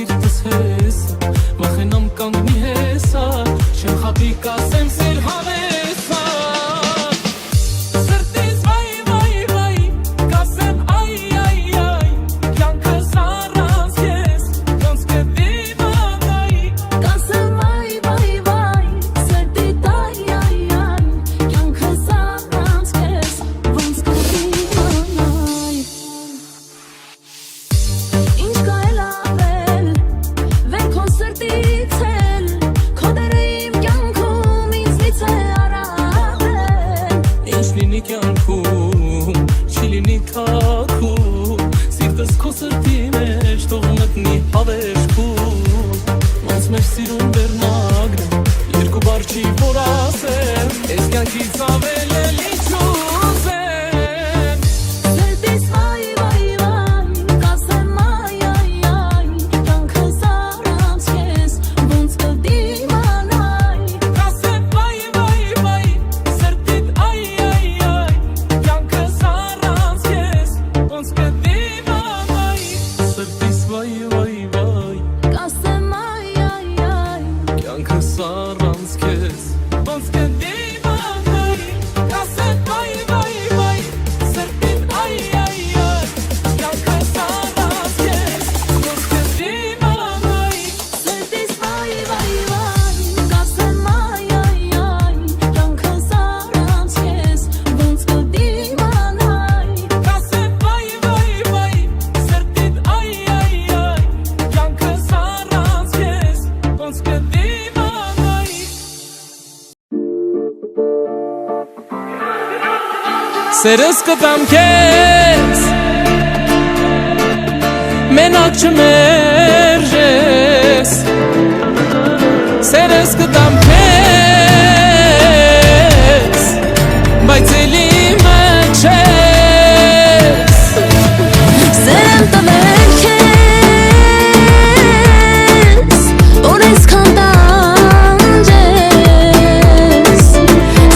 սիրտս հեսա Վախենամ կանգնի հեսա Չեմ խապի կասեմ սեր հավեսա Սրտիս վայ վայ վայ Կասեմ այ այ այ Կյանքս առանց ես Ոնց կդիմանայի Կասեմ վայ վայ վայ Սրտիդ այ այ այ Կյանքս առանց քեզ Ոնց կդիմանայի Ինչ կա էլ ավել Վեր քո սրտից էլ Քո դերը իմ կյանքում ինձնից է առավել Ինչ լինի կյանքում Չի լինի թաքում Սիրտս քո սրտի մեջ Թող մտնի հավերժքում Ոնց մեր սիրուն բեռնագրը Երկու բառ չի որ ասեմ Ես կյանքից ավել էլ ինչ ուզեմ Սրտիս վայ վայ վայ Կասեմ այ այ այ Կյանքս առանց քեզ Ոնց կդիմանայի Կասեմ վայ վայ վայ Սրտիդ այ այ այ Կյանքս առանց քեզ Ոնց կդիմանայի Սրտիս վայ վայ վայ Կասեմ այ այ այ Կյանքս առանց քեզ Ոնց կդիմանայի Կասեմ վայ վայ վայ Սրտիդ այ այ այ Կյանքս առանց քեզ Ոնց կդիմանայի Սրտիս վայ վայ վայ Կասեմ այ այ այ Կյանքս առանց քեզ Ոնց կդիմանայի Կասեմ վայ վայ վայ Սրտիդ այ այ այ Կյանքս առանց քեզ Ոնց կդիմանայի Սերս կտամ քեզ Մենակ չմերժես Սերս կտամ քեզ Բայց էլի մեջ ես Սերեմ տվել քեզ Որ այսքան տանջես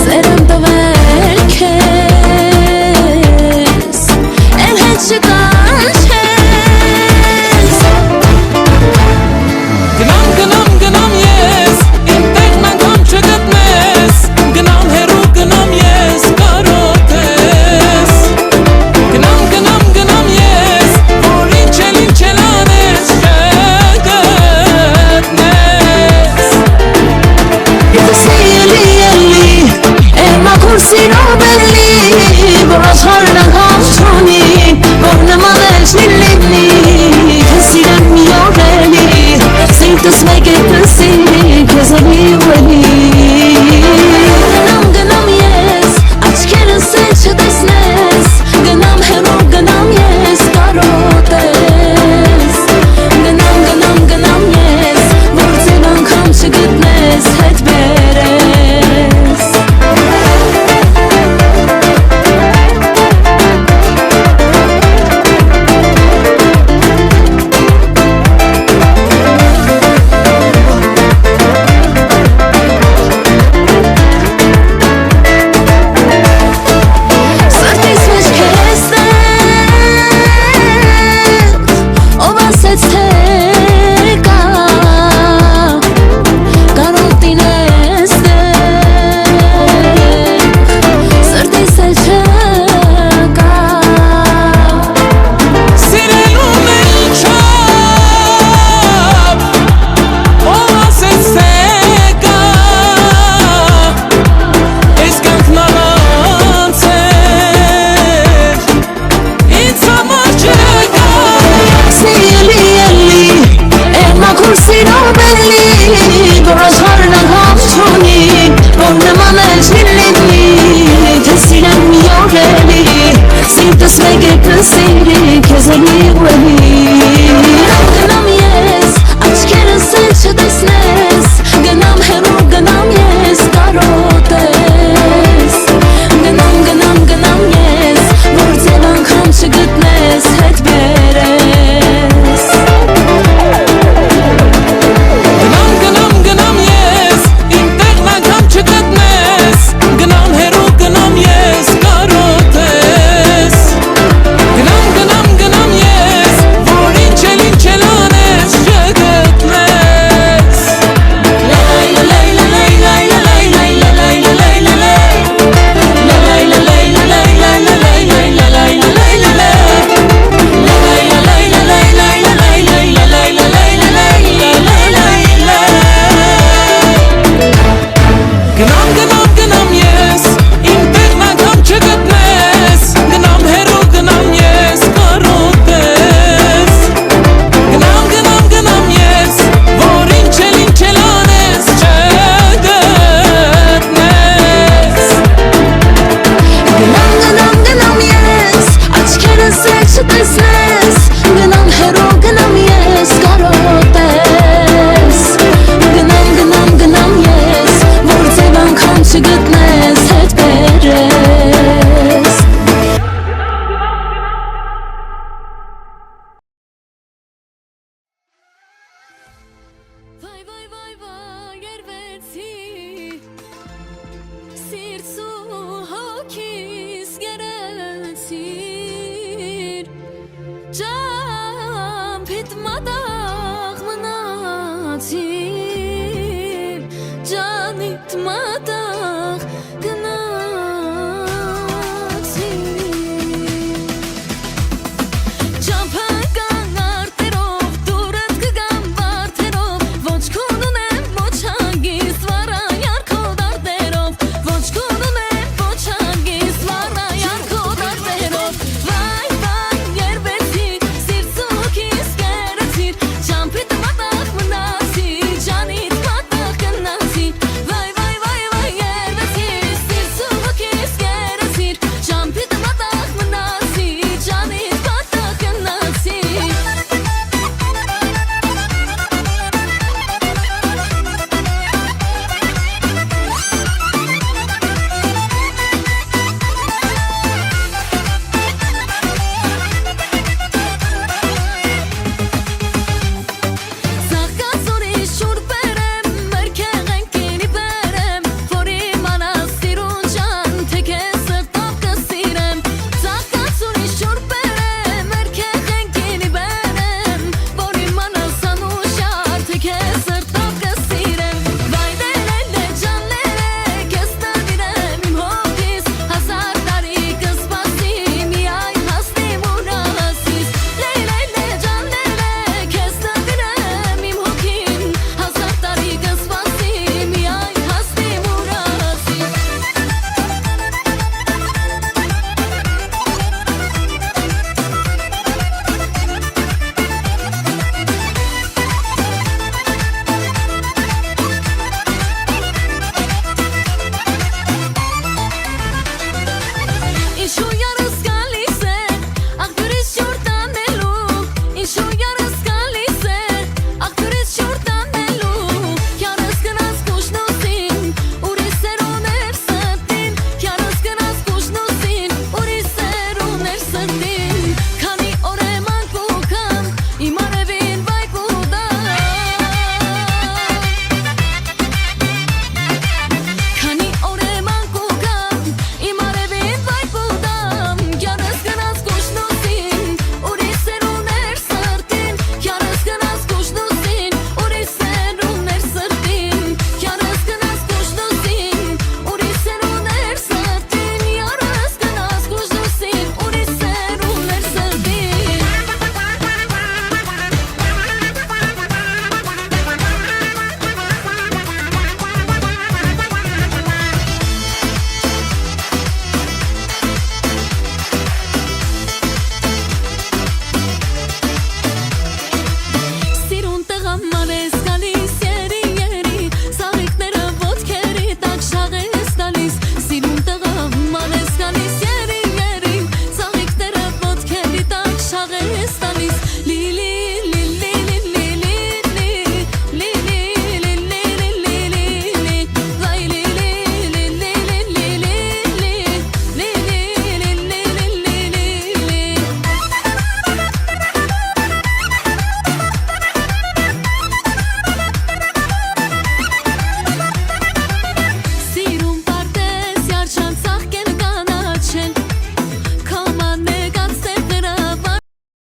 Սերեմ տվել քեզ Էլ հետ չկանչես Վայ վայ վայ վայ երվեցի Սիրծու հոգիս գերեցիր Ճամփիտ մատաղ մնացի